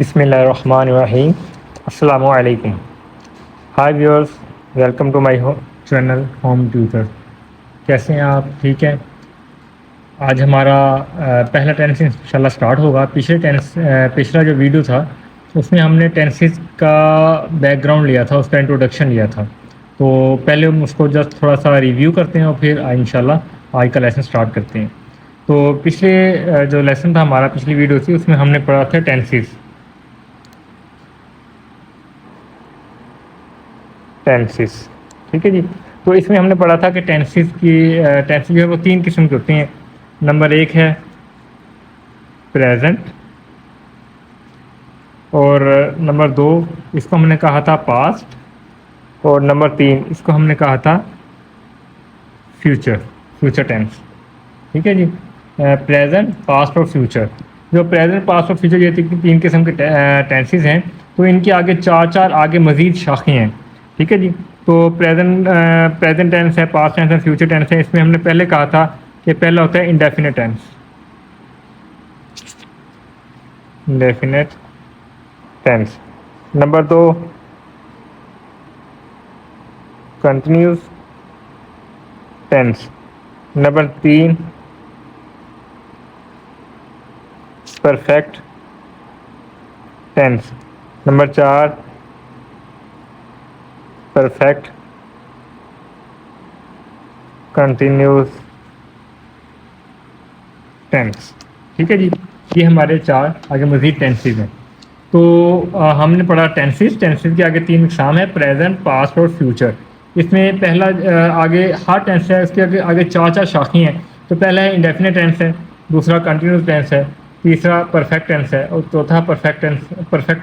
بسم اللہ الرحمن الرحیم. السلام علیکم. Hi viewers, welcome to my channel home tutor. کیسے ہیں آپ؟ ٹھیک ہے. آج ہمارا پہلا ٹینس انشاءاللہ سٹارٹ ہوگا. پچھلا جو ویڈیو تھا اس میں ہم نے ٹینسز کا بیک گراؤنڈ لیا تھا، اس کا انٹروڈکشن لیا تھا. تو پہلے ہم اس کو جسٹ تھوڑا سا ریویو کرتے ہیں اور پھر انشاءاللہ آج کا لیسن سٹارٹ کرتے ہیں. تو پچھلے جو لیسن تھا ہمارا، پچھلی ویڈیو تھی، اس میں ہم نے پڑھا تھا ٹینسز. ٹھیک ہے جی. تو اس میں ہم نے پڑھا تھا کہ ٹینسز جو ہے وہ تین قسم کے ہوتے ہیں. نمبر ایک ہے پریزنٹ، اور نمبر دو اس کو ہم نے کہا تھا پاسٹ، اور نمبر تین اس کو ہم نے کہا تھا فیوچر ٹینس. ٹھیک ہے جی. پریزنٹ، پاسٹ اور فیوچر. جو پریزنٹ، پاسٹ اور فیوچر، یہ تین قسم کے ٹینسز ہیں. تو ان کے آگے چار آگے مزید شاخیں ہیں. ٹھیک ہے جی. تو پریزنٹ ٹینس ہے، پاسٹ ٹینس ہے، فیوچر ٹینس ہے. اس میں ہم نے پہلے کہا تھا کہ پہلا ہوتا ہے indefinite tense. Indefinite tense. Number دو کنٹینیوس ٹینس. نمبر تین پرفیکٹ ٹینس. نمبر چار پرفیکٹ کنٹینیوس ٹینس. ٹھیک ہے جی. یہ ہمارے چار آگے مزید ٹینسز ہیں. تو ہم نے پڑھا ٹینسز کے آگے تین اقسام ہے: پریزنٹ، پاسٹ اور فیوچر. اس میں پہلا آگے ہر ٹینس ہے، اس کے آگے چار شاخیں ہیں. تو پہلا ہے انڈیفینٹ ٹینس ہے، دوسرا کنٹینیوس ٹینس ہے، تیسرا پرفیکٹ ٹینس ہے، اور چوتھا پرفیکٹ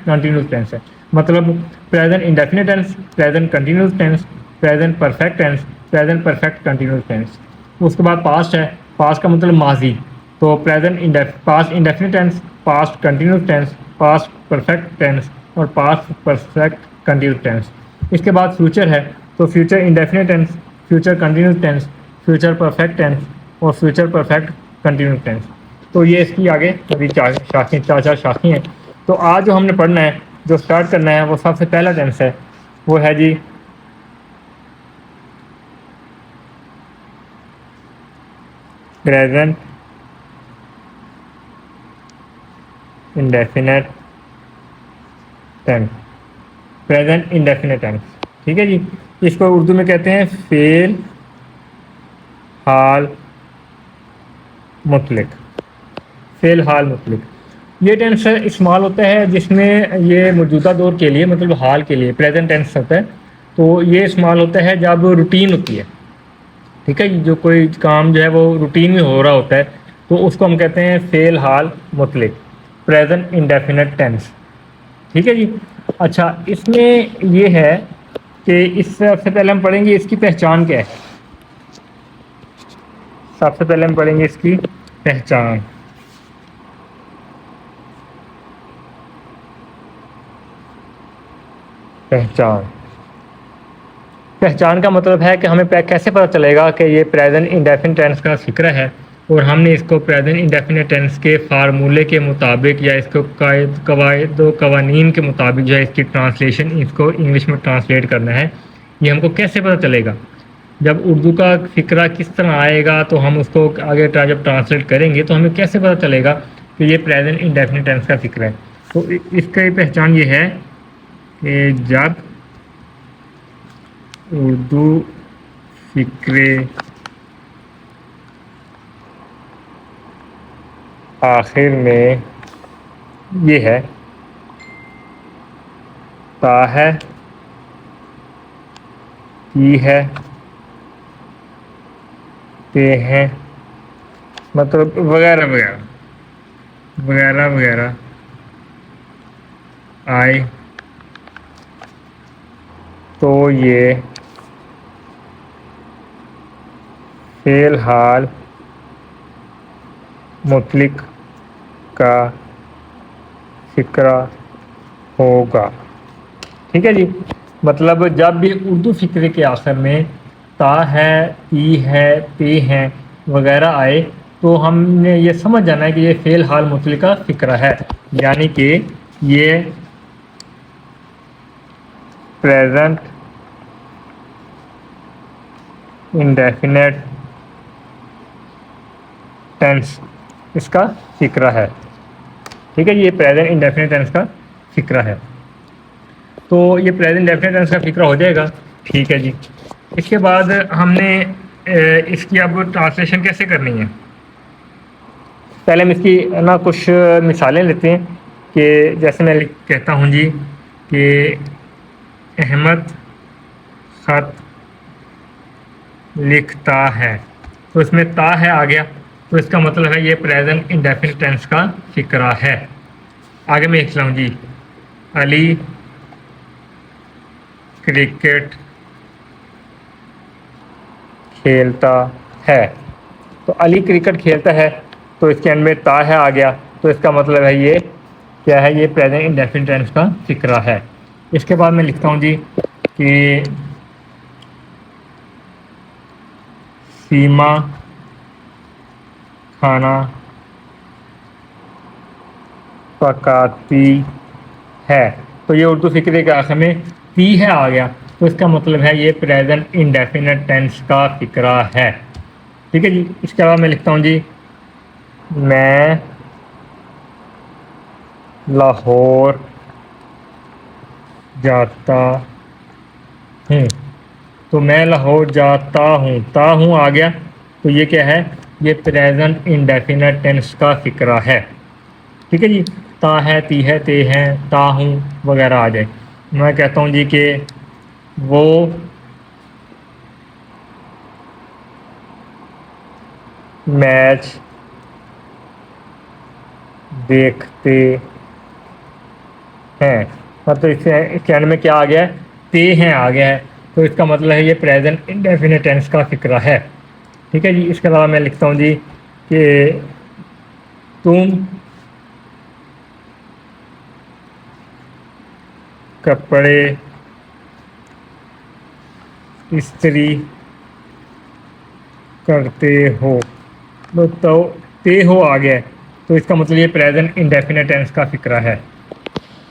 کنٹینیوس ٹینس ہے. مطلب present indefinite tense, present continuous tense, present perfect tense, present perfect continuous tense. اس کے بعد پاسٹ ہے. پاسٹ کا مطلب ماضی. تو past indefinite tense, past continuous tense, past perfect tense اور پاسٹ پرفیکٹ کنٹینیوس ٹینس. اس کے بعد فیوچر ہے. تو future indefinite tense, future continuous tense, future perfect tense اور فیوچر پرفیکٹ کنٹینیوس ٹینس. تو یہ اس کی آگے ابھی چار شاخیں ہیں. تو آج جو ہم نے پڑھنا ہے، جو سٹارٹ کرنا ہے، وہ سب سے پہلا ٹینس ہے، وہ ہے جی present indefinite tense. Present indefinite tense. ٹھیک ہے جی. اس کو اردو میں کہتے ہیں فعل حال مطلق. فعل حال مطلق. یہ ٹینس استعمال ہوتا ہے جس میں یہ موجودہ دور کے لیے، مطلب حال کے لیے پریزنٹ ٹینس ہوتا ہے. تو یہ استعمال ہوتا ہے جب روٹین ہوتی ہے. ٹھیک ہے جی. جو کوئی کام جو ہے وہ روٹین میں ہو رہا ہوتا ہے، تو اس کو ہم کہتے ہیں فعل حال مطلق، پریزنٹ انڈیفینٹ ٹینس. ٹھیک ہے جی. اچھا، اس میں یہ ہے کہ اس سے سب سے پہلے ہم پڑھیں گے اس کی پہچان کیا ہے. سب سے پہلے ہم پڑھیں گے اس کی پہچان. پہچان کا مطلب ہے کہ ہمیں کیسے پتہ چلے گا کہ یہ پریزنٹ انڈیفینٹ ٹینس کا فکرہ ہے، اور ہم نے اس کو پریزنٹ انڈیفینٹ ٹینس کے فارمولے کے مطابق یا اس کو قواعد و قوانین کے مطابق جو ہے اس کی ٹرانسلیشن، اس کو انگلش میں ٹرانسلیٹ کرنا ہے. یہ ہم کو کیسے پتہ چلے گا؟ جب اردو کا فکرہ کس طرح آئے گا تو ہم اس کو آگے جب ٹرانسلیٹ کریں گے تو ہمیں کیسے پتہ چلے گا کہ یہ پریزنٹ انڈیفینٹ ٹینس کا فکرہ ہے. تو اس کی پہچان یہ ہے کہ جب اردو فکرے آخر میں یہ ہے تا ہے، کی ہے، تے ہیں، مطلب وغیرہ وغیرہ وغیرہ وغیرہ آئے تو یہ فعل حال مطلق کا فکرہ ہوگا. ٹھیک ہے جی. مطلب جب بھی اردو فکرے کے آخر میں تا ہے، تی ہے، تے ہیں وغیرہ آئے تو ہم نے یہ سمجھ جانا ہے کہ یہ فعل حال مطلق کا فکرہ ہے. یعنی کہ یہ پریزنٹ انڈیفینٹ ٹینس اس کا فقرہ ہے. ٹھیک ہے جی, یہ پریزنٹ انڈیفینٹ ٹینس کا فقرہ ہے. تو یہ پریزنٹ انڈیفینٹ ٹینس کا فقرہ ہو جائے گا. ٹھیک ہے جی. اس کے بعد ہم نے اس کی اب ٹرانسلیشن کیسے کرنی ہے. پہلے ہم اس کی نا کچھ مثالیں لیتے ہیں کہ جیسے میں کہتا ہوں جی کہ احمد خط لکھتا ہے, تو اس میں تا ہے آ گیا, تو اس کا مطلب ہے یہ پریزنٹ انڈیفینٹ ٹینس کا فقرہ ہے. آگے میں لکھ رہا ہوں جی علی کرکٹ کھیلتا ہے. تو علی کرکٹ کھیلتا ہے, تو اس کے اینڈ میں تا ہے آ گیا, تو اس کا مطلب ہے یہ کیا ہے, یہ پریزنٹ انڈیفینٹ ٹینس کا فقرہ ہے. اس کے بعد میں لکھتا ہوں جی کہ سیما کھانا پکاتی ہے. تو یہ اردو فقرے کے آخر میں تی ہے آ گیا, تو اس کا مطلب ہے یہ پریزنٹ انڈیفینٹ ٹینس کا فقرہ ہے. ٹھیک ہے جی. اس کے بعد میں لکھتا ہوں جی میں لاہور جاتا ہوں. تو میں لاہور جاتا ہوں, تا ہوں آ گیا, تو یہ کیا ہے, یہ پریزنٹ انڈیفینٹ ٹینس کا فقرہ ہے. ٹھیک ہے جی. تا ہے, تی ہے, تے ہیں, تا ہوں وغیرہ آ جائے. میں کہتا ہوں جی کہ وہ میچ دیکھتے ہیں. مطلب اس کے اینڈ میں کیا آ گیا ہے, تے ہیں آ گیا ہے, تو اس کا مطلب ہے یہ پریزنٹ انڈیفینٹ ٹینس کا فقرہ ہے. ٹھیک ہے جی. اس کے علاوہ میں لکھتا ہوں جی کہ تم کپڑے استری کرتے ہو. تو تے ہو آ گیا ہے, تو اس کا مطلب یہ پریزنٹ انڈیفینٹ ٹینس کا فقرہ ہے.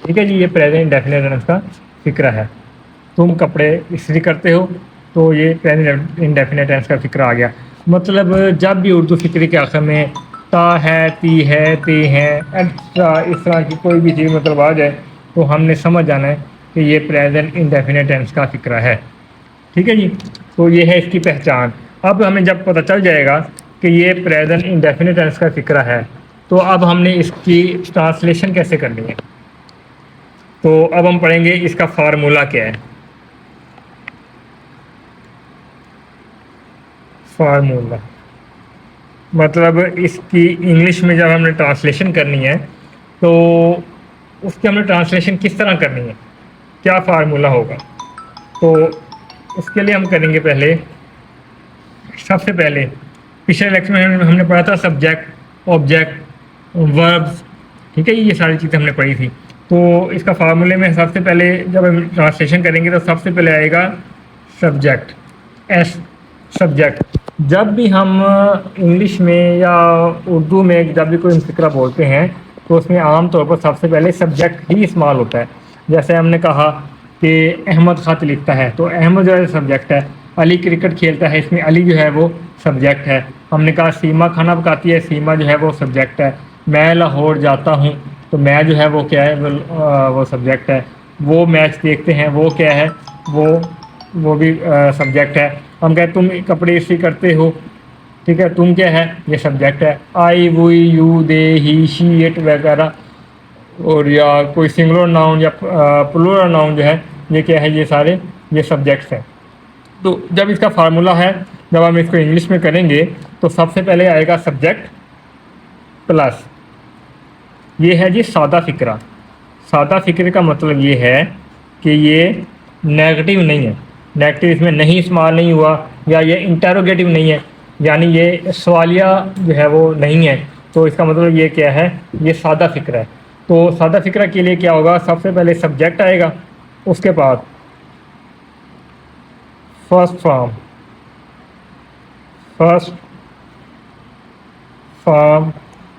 ٹھیک ہے جی. یہ پریزنٹ انڈیفینٹ ٹینس کا فقرہ ہے. تم کپڑے استری کرتے ہو, تو یہ پریزنٹ انڈیفینٹ ٹینس کا فقرہ آ گیا. مطلب جب بھی اردو فقرے کے آخر میں تا ہے, تی ہے, تے ہیں, ایٹسٹرا اس طرح کی کوئی بھی چیز مطلب آ جائے, تو ہم نے سمجھ جانا ہے کہ یہ پریزنٹ انڈیفینٹ ٹینس کا فقرہ ہے. ٹھیک ہے جی. تو یہ ہے اس کی پہچان. اب ہمیں جب پتہ چل جائے گا کہ یہ پریزنٹ انڈیفینٹ ٹینس کا فقرہ ہے, تو اب ہم نے اس کی ٹرانسلیشن کیسے کرنی ہے. تو اب ہم پڑھیں گے اس کا فارمولہ کیا ہے. فارمولہ مطلب اس کی انگلش میں جب ہم نے ٹرانسلیشن کرنی ہے, تو اس کی ہم نے ٹرانسلیشن کس طرح کرنی ہے, کیا فارمولہ ہوگا. تو اس کے لیے ہم کریں گے پہلے, سب سے پہلے پچھلے لیکچر میں ہم نے پڑھا تھا سبجیکٹ, آبجیکٹ, وربس. ٹھیک ہے, یہ ساری چیزیں ہم نے پڑھی تھی. تو اس کا فارمولے میں سب سے پہلے جب ہم ٹرانسلیشن کریں گے, تو سب سے پہلے آئے گا سبجیکٹ, ایس سبجیکٹ. جب بھی ہم انگلش میں یا اردو میں جب بھی کوئی فقرہ بولتے ہیں, تو اس میں عام طور پر سب سے پہلے سبجیکٹ ہی استعمال ہوتا ہے. جیسے ہم نے کہا کہ احمد خط لکھتا ہے, تو احمد جو ہے سبجیکٹ ہے. علی کرکٹ کھیلتا ہے, اس میں علی جو ہے وہ سبجیکٹ ہے. ہم نے کہا سیما کھانا پکاتی ہے, سیما جو ہے وہ سبجیکٹ ہے. میں لاہور جاتا ہوں, تو میں جو ہے وہ کیا ہے, وہ سبجیکٹ ہے. وہ میچ دیکھتے ہیں, وہ کیا ہے, وہ بھی سبجیکٹ ہے. ہم کہتے تم کپڑے استری کرتے ہو, ٹھیک ہے, تم کیا ہے, یہ سبجیکٹ ہے. آئی, وی, you, they, he, she, it وغیرہ, اور یا کوئی سنگولر ناؤن یا پلورل ناؤن جو ہے, یہ کیا ہے, یہ سارے یہ سبجیکٹس ہیں. تو جب اس کا فارمولہ ہے, جب ہم اس کو انگلش میں کریں گے, تو سب سے پہلے آئے گا سبجیکٹ پلس, یہ ہے جی سادہ فقرہ. سادہ فقرے کا مطلب یہ ہے کہ یہ نیگیٹو نہیں ہے, نیگیٹو اس میں نہیں استعمال نہیں ہوا, یا یہ انٹروگیٹو نہیں ہے, یعنی یہ سوالیہ جو ہے وہ نہیں ہے. تو اس کا مطلب یہ کیا ہے, یہ سادہ فقرہ ہے. تو سادہ فقرہ کے لیے کیا ہوگا, سب سے پہلے سبجیکٹ آئے گا, اس کے بعد first form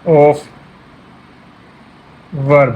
of verb.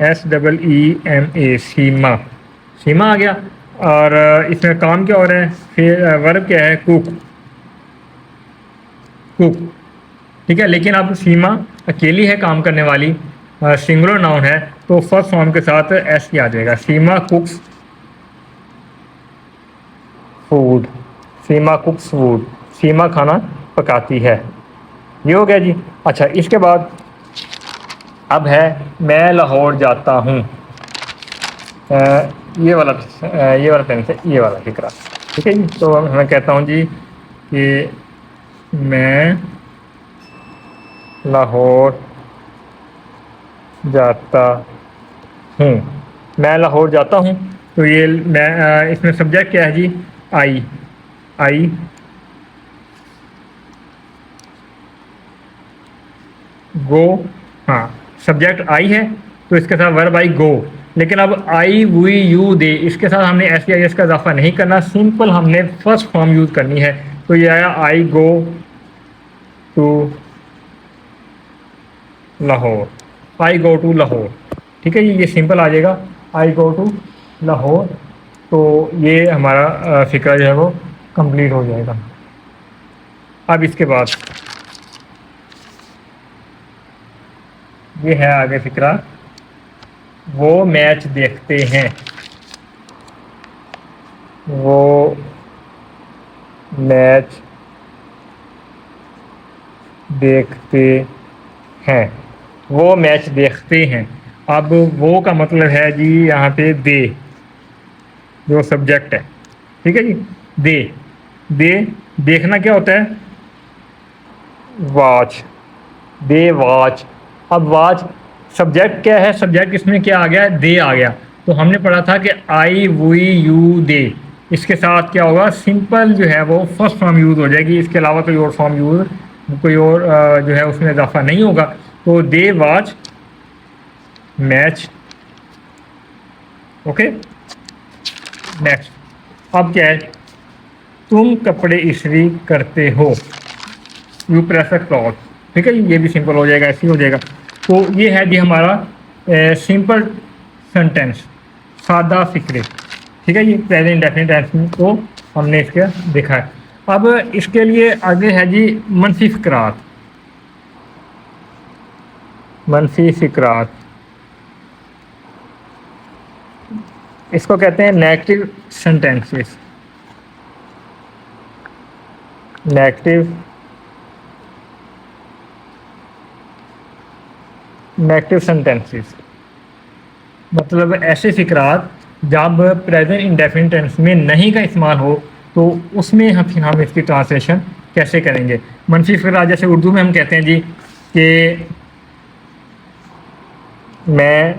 SEEMA سیما، سیما آ گیا. اور اس میں کام کیا ہو رہا ہے؟ پھر ورب کیا ہے؟ کوک، کوک. ٹھیک ہے، لیکن اب سیما اکیلی ہے کام کرنے والی، سنگولر ناؤن ہے، تو فرسٹ فارم کے ساتھ ایس کیا جائے گا. سیما کوکس فوڈ، سیما کوکس فوڈ، سیما کھانا پکاتی ہے. یہ ہو گیا جی. اچھا، اس کے بعد اب ہے میں لاہور جاتا ہوں. یہ والا ٹینس ہے، یہ والا فکرہ. ٹھیک ہے جی. تو میں کہتا ہوں جی کہ میں لاہور جاتا ہوں. میں لاہور جاتا ہوں، تو یہ میں اس میں سبجیکٹ کیا ہے جی؟ آئی گو. ہاں، سبجیکٹ آئی ہے تو اس کے ساتھ ورب آئی گو. لیکن اب آئی وی یو دے، اس کے ساتھ ہم نے ایس یا ایس کا اضافہ نہیں کرنا، سمپل ہم نے فرسٹ فارم یوز کرنی ہے. تو یہ آیا I go to Lahore, I go to Lahore. ٹھیک ہے جی، یہ سمپل آ جائے گا، آئی گو ٹو لاہور. تو یہ ہمارا فکرہ جو ہے وہ کمپلیٹ ہو جائے گا. اب اس کے بعد یہ ہے آگے فکرہ، وہ میچ دیکھتے ہیں. وہ میچ دیکھتے ہیں. وہ میچ دیکھتے ہیں. اب وہ کا مطلب ہے جی یہاں پہ دے، جو سبجیکٹ ہے. ٹھیک ہے جی. دے دیکھنا کیا ہوتا ہے؟ واچ. They watch. اب واچ سبجیکٹ کیا ہے؟ سبجیکٹ اس میں کیا آ گیا؟ دے آ گیا. تو ہم نے پڑھا تھا کہ آئی وی یو دے، اس کے ساتھ کیا ہوگا؟ سمپل جو ہے وہ فرسٹ فارم یوز ہو جائے گی، اس کے علاوہ کوئی اور فارم یوز، کوئی اور جو ہے اس میں اضافہ نہیں ہوگا. تو they watch match. Okay, next. اب کیا ہے؟ تم کپڑے استری کرتے ہو، یو پریس اے کلاتھ. ٹھیک ہے جی، یہ بھی سمپل ہو جائے گا، ایسے ہی ہو جائے گا. تو یہ ہے جی ہمارا سمپل سینٹینس، سادہ فکرے. ٹھیک ہے جی، پریزنٹ انڈیفینٹ ٹینس میں تو ہم نے اس کا دیکھا ہے. اب اس کے لیے آگے ہے جی منفی فقرات. منفی فقرات اس کو کہتے ہیں نیگیٹو سینٹینسز. نیگیٹو سینٹینسز مطلب ایسے فقرات جب پریزنٹ انڈیفینٹ ٹینس میں نہیں کا استعمال ہو، تو اس میں ہم اس کی ٹرانسلیشن کیسے کریں گے؟ منفی فقرات جیسے اردو میں ہم کہتے ہیں جی کہ میں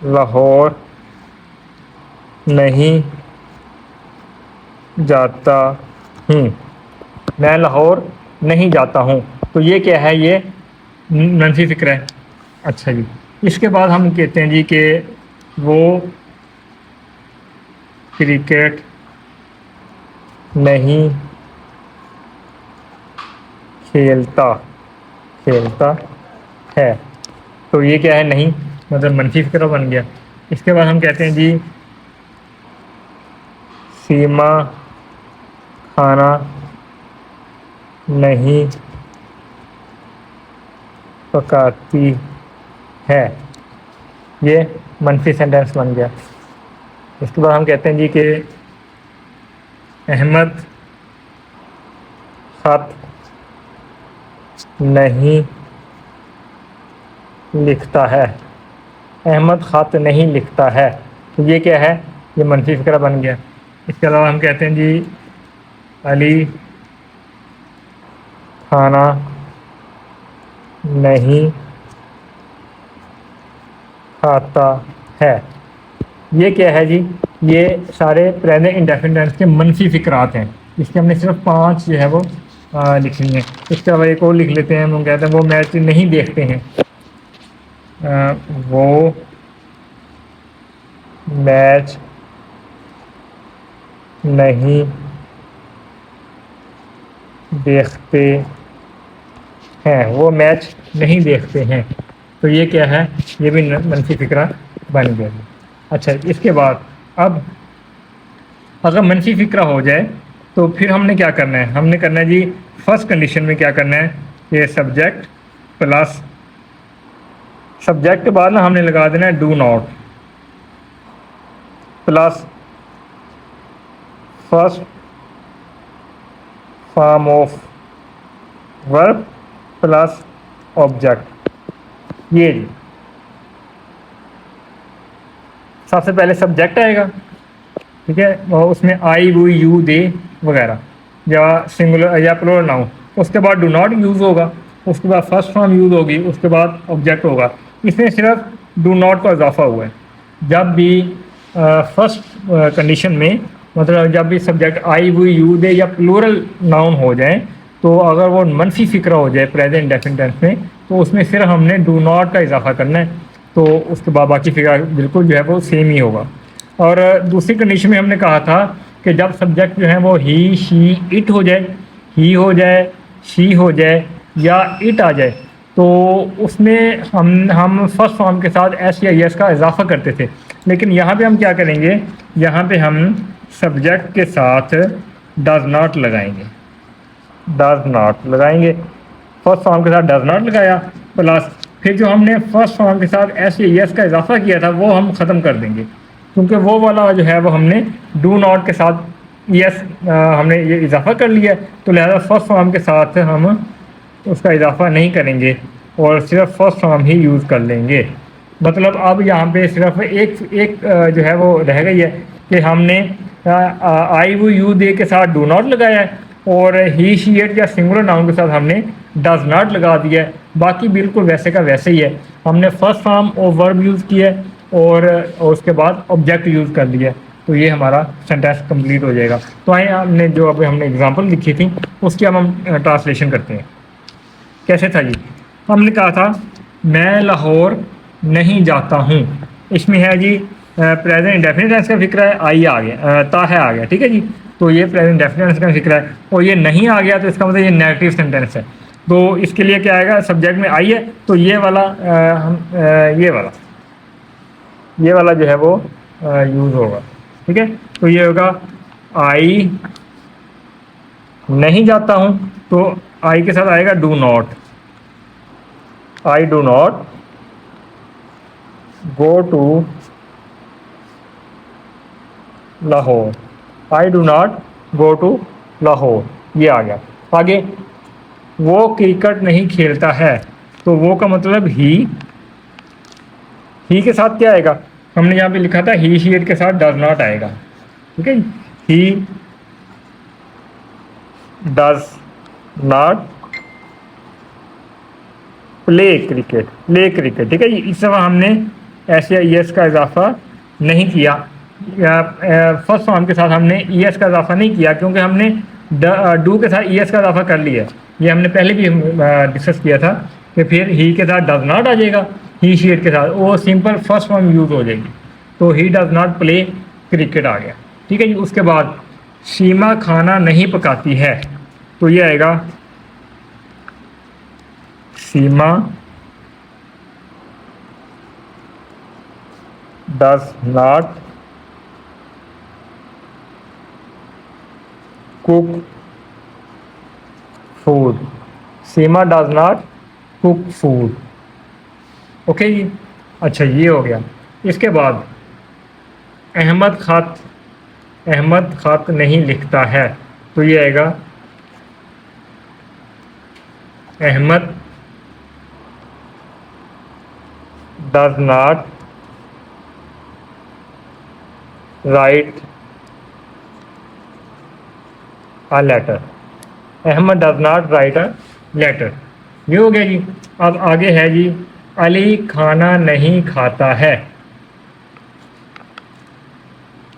لاہور نہیں جاتا ہوں. میں لاہور نہیں جاتا ہوں. تو یہ کیا ہے؟ یہ منفی فکر ہے. اچھا جی، اس کے بعد ہم کہتے ہیں جی کہ وہ کرکٹ نہیں کھیلتا ہے. تو یہ کیا ہے؟ نہیں، مطلب منفی فکرہ بن گیا. اس کے بعد ہم کہتے ہیں جی سیما کھانا نہیں پکاتی ہے. یہ منفی سینٹینس بن گیا. اس کے بعد ہم کہتے ہیں جی کہ احمد خط نہیں لکھتا ہے. احمد خط نہیں لکھتا ہے. تو یہ کیا ہے؟ یہ منفی فقرہ بن گیا. اس کے علاوہ ہم کہتے ہیں جی علی کھانا نہیں کھاتا ہے. یہ کیا ہے جی؟ یہ سارے پریزنٹ انڈیفینٹ ٹینس کے منفی فقرات ہیں. اس کے ہم نے صرف 5 جو ہے وہ لکھنی ہے. اس کے علاوہ ایک اور لکھ لیتے ہیں، ہم کہتے ہیں وہ میچ نہیں دیکھتے ہیں. وہ میچ نہیں دیکھتے ہیں. وہ میچ نہیں دیکھتے ہیں. تو یہ کیا ہے, یہ بھی منفی فکرہ بن گیا جی. اچھا اس کے بعد اب اگر منفی فکرہ ہو جائے تو پھر ہم نے کیا کرنا ہے, ہم نے کرنا ہے جی فرسٹ کنڈیشن میں کیا کرنا ہے کہ سبجیکٹ پلس سبجیکٹ کے بعد نا ہم نے لگا دینا ہے do not plus first form of verb plus object. یہ جی سب سے پہلے سبجیکٹ آئے گا, ٹھیک ہے, اور اس میں آئی وی یو دے وغیرہ یا سنگولر یا پلورل ناؤن. اس کے بعد ڈو ناٹ یوز ہوگا, اس کے بعد فرسٹ فارم یوز ہوگی, اس کے بعد آبجیکٹ ہوگا. اس میں صرف ڈو ناٹ کا اضافہ ہوا ہے. جب بھی فرسٹ کنڈیشن میں مطلب جب بھی سبجیکٹ آئی وی یو دے یا پلورل ناؤن ہو جائیں تو اگر وہ منفی فکرہ ہو جائے پریزنٹ ڈیفینٹ ٹینس میں تو اس میں صرف ہم نے ڈو ناٹ کا اضافہ کرنا ہے, تو اس کے بعد باقی فکرہ بالکل جو ہے وہ سیم ہی ہوگا. اور دوسری کنڈیشن میں ہم نے کہا تھا کہ جب سبجیکٹ جو ہے وہ ہی شی اٹ ہو جائے, ہی ہو جائے, شی ہو جائے یا اٹ آ جائے, تو اس میں ہم فرسٹ فارم کے ساتھ ایس یا یس کا اضافہ کرتے تھے. لیکن یہاں پہ ہم کیا کریں گے, یہاں پہ ہم سبجیکٹ کے ساتھ ڈز ناٹ لگائیں گے, ڈز ناٹ لگائیں گے. فرسٹ فارم کے ساتھ ڈز ناٹ لگایا پلس پھر جو ہم نے فرسٹ فارم کے ساتھ ایس یا یس کا اضافہ کیا تھا وہ ہم ختم کر دیں گے, کیونکہ وہ والا جو ہے وہ ہم نے ڈو ناٹ کے ساتھ یس ہم نے یہ اضافہ کر لیا, تو لہذا فرسٹ فارم کے ساتھ ہم اس کا اضافہ نہیں کریں گے اور صرف فرسٹ فارم ہی یوز کر لیں گے. مطلب اب یہاں پہ صرف ایک جو ہے وہ رہ گئی ہے کہ ہم نے آئی وی یو دے کے ساتھ ڈو ناٹ لگایا ہے اور ہی شی اٹ یا سنگولر ناؤن کے ساتھ ہم نے ڈز ناٹ لگا دیا ہے. باقی بالکل ویسے کا ویسے ہی ہے, ہم نے فرسٹ فارم اور ورب یوز کیا ہے اور اس کے بعد آبجیکٹ یوز کر لیا ہے, تو یہ ہمارا سینٹینس کمپلیٹ ہو جائے گا. تو آئیں ہم نے جو ابھی ہم نے اگزامپل لکھی تھی اس کی ہم ٹرانسلیشن کرتے ہیں. کیسے تھا جی, ہم نے کہا تھا میں لاہور نہیں جاتا ہوں. اس میں ہے جی پریزنٹ انڈیفینٹ ٹینس کا فکرہ ہے, آئی آ گیا, تا ہے آ گیا, ٹھیک ہے جی, تو یہ پریزنٹ انڈیفینٹ ٹینس کا فکرہ ہے. اور یہ نہیں آ گیا تو اس کا مطلب یہ نیگیٹو سینٹینس ہے. تو اس کے لیے کیا آئے گا, سبجیکٹ میں آئی ہے تو یہ والا یہ والا جو ہے وہ یوز ہوگا, ٹھیک ہے. تو یہ ہوگا آئی نہیں جاتا ہوں, تو آئی کے ساتھ آئے گا do not, I do not go to Lahore, I do not go to Lahore, یہ آ گیا. آگے وہ کرکٹ نہیں کھیلتا ہے, تو وہ کا مطلب ہی کے ساتھ کیا آئے گا, ہم نے یہاں پہ لکھا تھا ہی شی اٹ کے ساتھ ڈز ناٹ آئے گا, ٹھیک ہے. He does not play cricket, ٹھیک ہے جی. اس دفعہ ہم نے ایس یا ای ایس کا اضافہ نہیں کیا, فرسٹ فارم کے ساتھ ہم نے ای ایس کا اضافہ نہیں کیا کیونکہ ہم نے ڈو کے ساتھ ای ایس کا اضافہ کر لیا. یہ ہم نے پہلے بھی ڈسکس کیا تھا کہ پھر ہی کے ساتھ ڈز ناٹ آ جائے گا, ہی شیٹ کے ساتھ وہ سمپل فرسٹ فارم یوز ہو جائے گی, تو he does not play cricket آ گیا, ٹھیک ہے جی. اس کے بعد سیما کھانا نہیں پکاتی ہے, تو یہ آئے گا Seema does not cook food, Seema does not cook food, okay جی. اچھا یہ ہو گیا. اس کے بعد احمد خط نہیں لکھتا ہے, تو یہ آئے گا Ahmed does not write a letter, Ahmed does not write a letter, یہ ہو گیا جی. اب آگے ہے جی علی کھانا نہیں کھاتا ہے,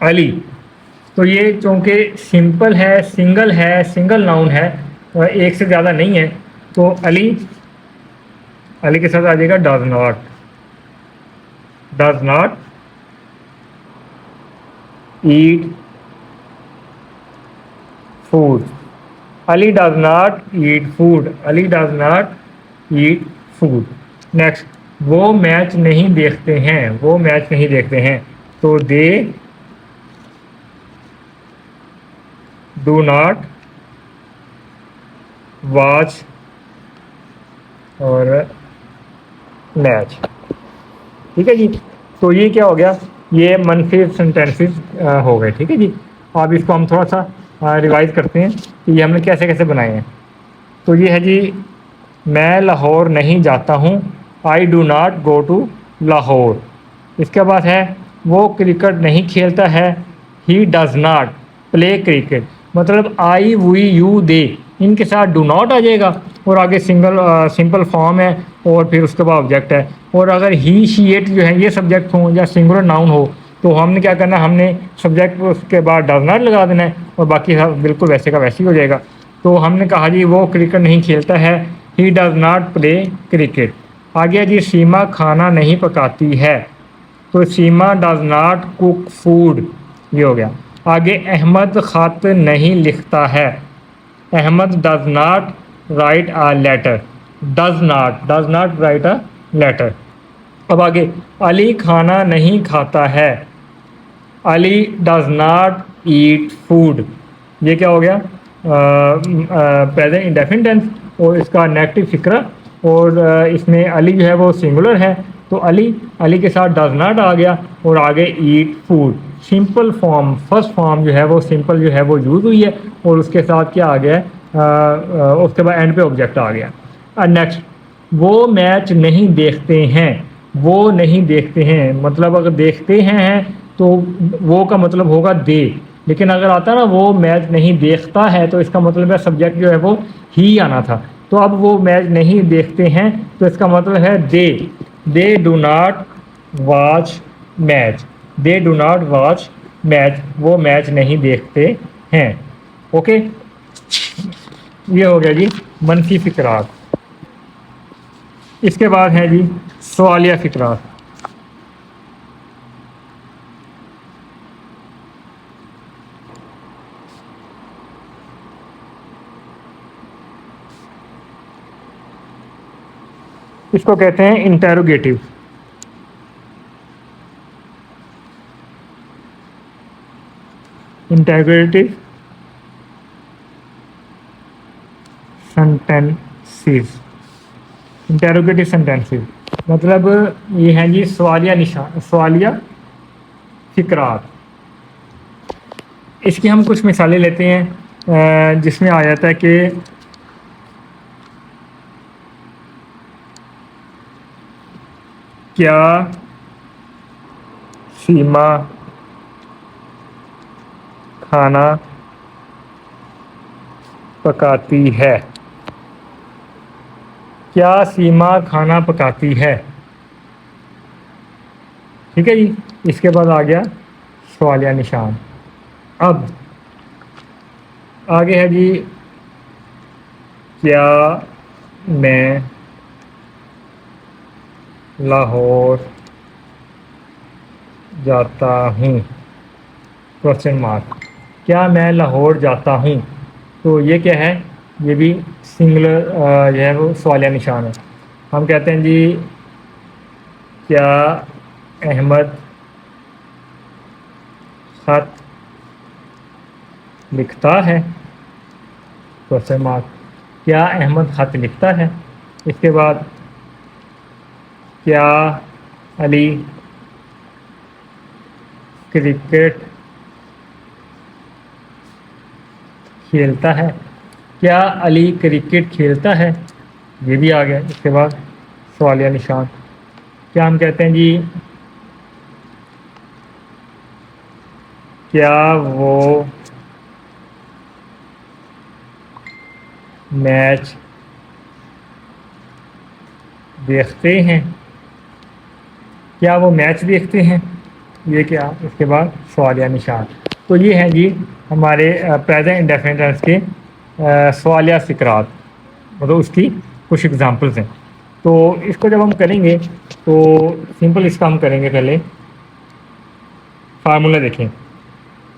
علی, تو یہ چونکہ سمپل ہے, سنگل ناؤن ہے, ایک سے زیادہ نہیں ہے, تو علی کے ساتھ آ جائے گا does not eat food, Ali does not eat food, Ali does not eat food. Next وہ میچ نہیں دیکھتے ہیں، وہ میچ نہیں دیکھتے ہیں، تو دے ڈو ناٹ واچ اور میچ. ٹھیک ہے جی. تو یہ کیا ہو گیا، یہ منفی سینٹینسز ہو گئے. ٹھیک ہے جی. اب اس کو ہم تھوڑا سا ریوائز کرتے ہیں کہ یہ ہم نے کیسے کیسے بنائے ہیں. تو یہ ہے جی، میں لاہور نہیں جاتا ہوں، I do not go to Lahore. اس کے بعد ہے وہ کرکٹ نہیں کھیلتا ہے، he does not play cricket. مطلب آئی وی یو دے ان کے ساتھ ڈو ناٹ آ جائے گا، اور آگے سمپل فارم ہے، اور پھر اس کے بعد آبجیکٹ ہے. اور اگر ہی شی اٹ جو ہے یہ سبجیکٹ ہوں یا سنگولر ناؤن ہو تو ہم نے کیا کرنا ہے، ہم نے سبجیکٹ اس کے بعد ڈز ناٹ لگا دینا ہے، اور باقی بالکل ویسے کا ویسے ہی ہو جائے گا. تو ہم نے کہا جی وہ کرکٹ نہیں کھیلتا ہے، he does not play cricket. آگے جی سیما کھانا نہیں پکاتی ہے، تو سیما ڈز ناٹ کوک فوڈ. یہ ہو گیا. آگے احمد خط نہیں لکھتا ہے، Ahmed does not write a letter. Does not write a letter. اب آگے علی کھانا نہیں کھاتا ہے، Ali does not eat food. یہ کیا ہو گیا، پریزنٹ انڈیفینٹ ٹینس اور اس کا نیگیٹو فکرہ. اور اس میں علی جو ہے وہ سنگولر ہے، تو علی کے ساتھ ڈز ناٹ آ گیا، اور آگے eat food. Simple form first form جو ہے وہ سمپل جو ہے وہ یوز ہوئی ہے، اور اس کے ساتھ کیا آ گیا ہے، اس کے بعد اینڈ پہ آبجیکٹ آ گیا. نیکسٹ، وہ میچ نہیں دیکھتے ہیں، وہ نہیں دیکھتے ہیں. مطلب اگر دیکھتے ہیں تو وہ کا مطلب ہوگا دے، لیکن اگر آتا نا وہ میچ نہیں دیکھتا ہے تو اس کا مطلب ہے سبجیکٹ جو ہے وہ ہی آنا تھا. تو اب وہ میچ نہیں دیکھتے ہیں تو اس کا مطلب ہے دے do not watch match. They do not watch match, وہ میچ نہیں دیکھتے ہیں. اوکے. یہ ہو گیا جی منفی فقرات. اس کے بعد ہے جی سوالیہ فقرات. اس کو کہتے ہیں انٹیروگیٹو. انٹیروگیٹو سینٹینسز. انٹیروگیٹو سینٹینسز مطلب یہ ہیں جی سوالیہ فقرات. اس کی ہم کچھ مثالیں لیتے ہیں جس میں آ جاتا ہے کہ کیا سیما کھانا پکاتی ہے، کیا سیما کھانا پکاتی ہے. ٹھیک ہے جی. اس کے بعد آ گیا سوالیہ نشان. اب آگے ہے جی کیا میں لاہور جاتا ہوں، کوشچن مارک. کیا میں لاہور جاتا ہوں، تو یہ کیا ہے، یہ بھی سنگولر جو ہے وہ سوالیہ نشان ہے. ہم کہتے ہیں جی کیا احمد خط لکھتا ہے، کوشچن مارک. کیا احمد خط لکھتا ہے. اس کے بعد کیا علی کرکٹ کھیلتا ہے، کیا علی کرکٹ کھیلتا ہے. یہ بھی آ گیا. اس کے بعد سوالیہ نشان. کیا ہم کہتے ہیں جی کیا وہ میچ دیکھتے ہیں، کیا وہ میچ دیکھتے ہیں. یہ کیا، اس کے بعد سوالیہ نشان. تو یہ ہیں جی ہمارے پریزنٹ انڈیفینٹ ٹینس کے سوالیہ فقرات، مطلب اس کی کچھ ایگزامپلس ہیں. تو اس کو جب ہم کریں گے تو سمپل اس کا ہم کریں گے. پہلے فارمولہ دیکھیں.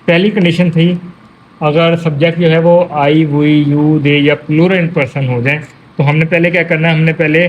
پہلی کنڈیشن تھی اگر سبجیکٹ جو ہے وہ آئی وی یو دے یا پلورل پرسن ہو جائیں تو ہم نے پہلے کیا کرنا ہے، ہم نے پہلے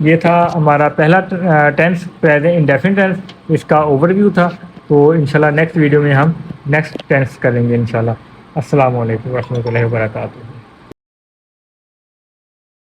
یہ تھا ہمارا پہلا ٹینس پریزنٹ انڈیفینٹ ٹینس، اس کا اوور ویو تھا. تو انشاءاللہ نیکسٹ ویڈیو میں ہم نیکسٹ ٹینس کریں گے انشاءاللہ. السلام علیکم ورحمۃ اللہ وبرکاتہ.